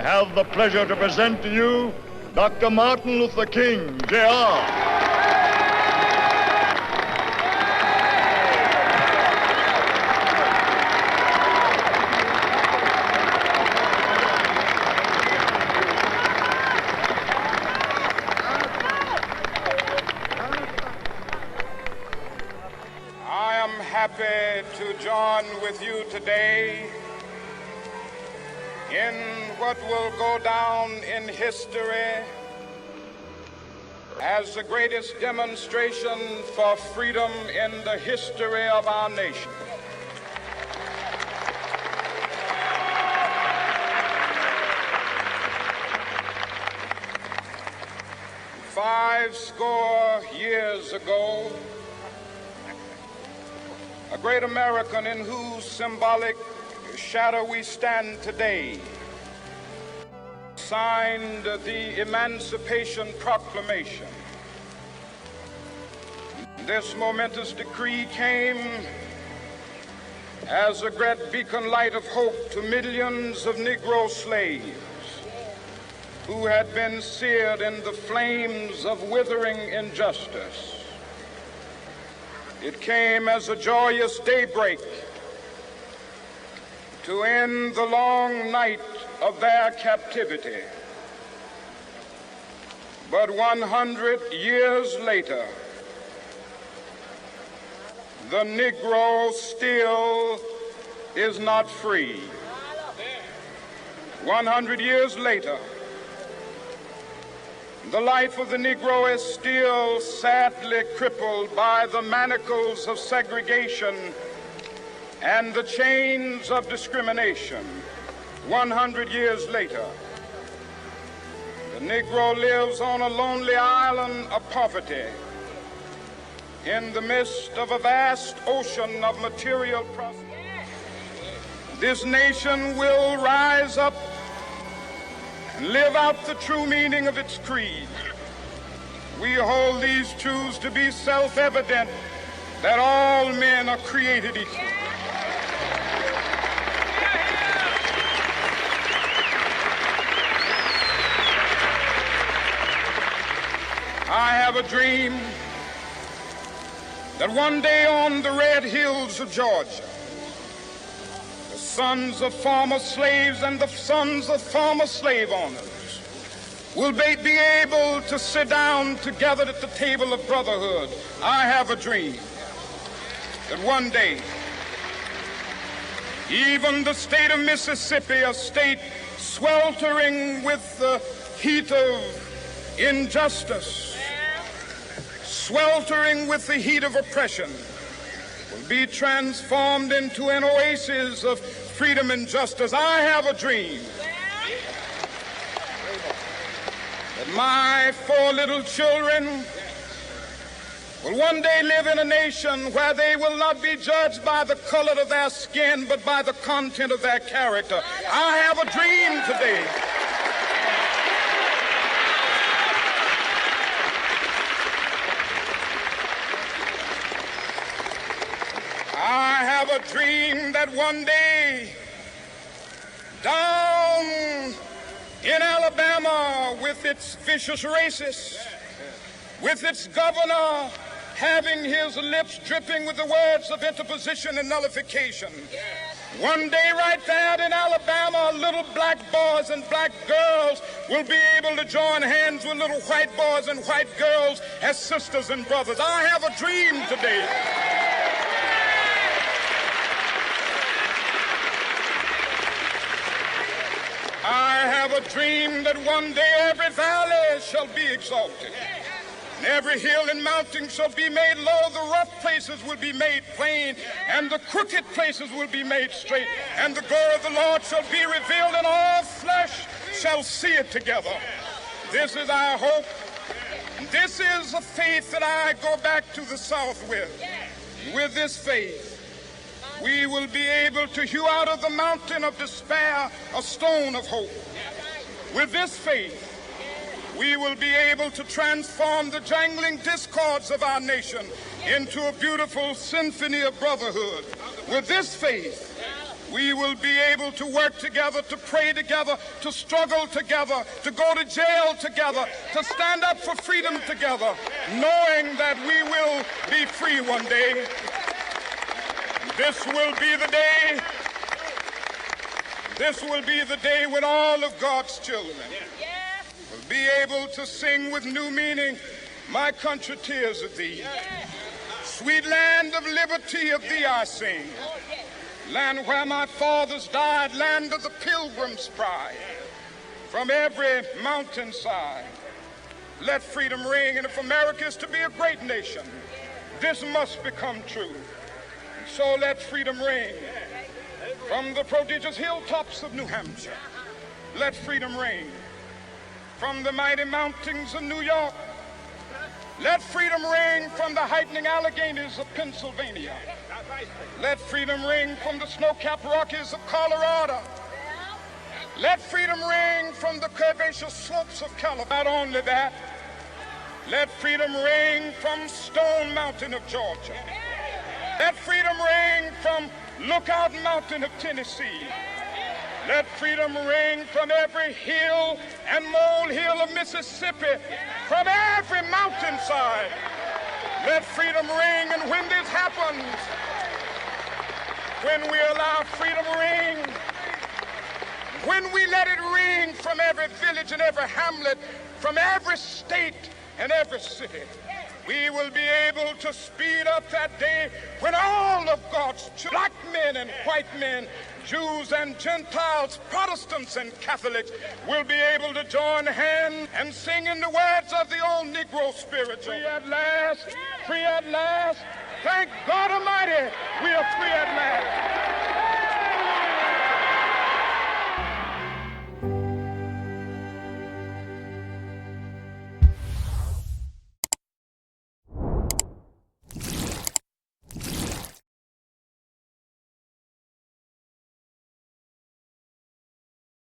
have the pleasure to present to you Dr. Martin Luther King, Jr. Happy to join with you today in what will go down in history as the greatest demonstration for freedom in the history of our nation. Five score years ago, a great American in whose symbolic shadow we stand today signed the Emancipation Proclamation. This momentous decree came as a great beacon light of hope to millions of Negro slaves who had been seared in the flames of withering injustice. It came as a joyous daybreak to end the long night of their captivity. But 100 years later, the Negro still is not free. 100 years later, the life of the Negro is still sadly crippled by the manacles of segregation and the chains of discrimination. 100 years later, the Negro lives on a lonely island of poverty in the midst of a vast ocean of material prosperity. This nation will rise up and live out the true meaning of its creed. We hold these truths to be self-evident, that all men are created equal. I have a dream that one day on the red hills of Georgia, sons of former slaves and the sons of former slave owners will be able to sit down together at the table of brotherhood. I have a dream that one day, even the state of Mississippi, a state sweltering with the heat of injustice, sweltering with the heat of oppression, will be transformed into an oasis of freedom and justice. I have a dream that my 4 little children will one day live in a nation where they will not be judged by the color of their skin, but by the content of their character. I have a dream today a dream that one day down in Alabama, with its vicious racists, with its governor having his lips dripping with the words of interposition and nullification, one day right there in Alabama, little black boys and black girls will be able to join hands with little white boys and white girls as sisters and brothers. I have a dream today that one day every valley shall be exalted, and every hill and mountain shall be made low. The rough places will be made plain, and the crooked places will be made straight, and the glory of the Lord shall be revealed, and all flesh shall see it together. This is our hope. This is a faith that I go back to the South with. With this faith, we will be able to hew out of the mountain of despair a stone of hope. With this faith, we will be able to transform the jangling discords of our nation into a beautiful symphony of brotherhood. With this faith, We will be able to work together, to pray together, to struggle together, to go to jail together, to stand up for freedom together, knowing that we will be free one day. This will be the day. This will be the day when all of God's children will be able to sing with new meaning, "My country, tears of thee. Sweet land of liberty, of thee I sing. Land where my fathers died, land of the pilgrim's pride. From every mountainside, let freedom ring. And if America is to be a great nation, this must become true. So let freedom ring. From the prodigious hilltops of New Hampshire, let freedom ring. From the mighty mountains of New York, let freedom ring. From the heightening Alleghenies of Pennsylvania, let freedom ring. From the snow-capped Rockies of Colorado, let freedom ring. From the curvaceous slopes of California. Not only that, let freedom ring from Stone Mountain of Georgia. Let freedom ring from Lookout Mountain of Tennessee. Let freedom ring from every hill and molehill of Mississippi, from every mountainside. Let freedom ring. And when this happens, when we allow freedom ring, when we let it ring from every village and every hamlet, from every state and every city, we will be able to speed up that day when all of God's children, black men and white men, Jews and Gentiles, Protestants and Catholics, will be able to join hands and sing in the words of the old Negro spiritual. Free at last, free at last. Thank God Almighty, we are free at last.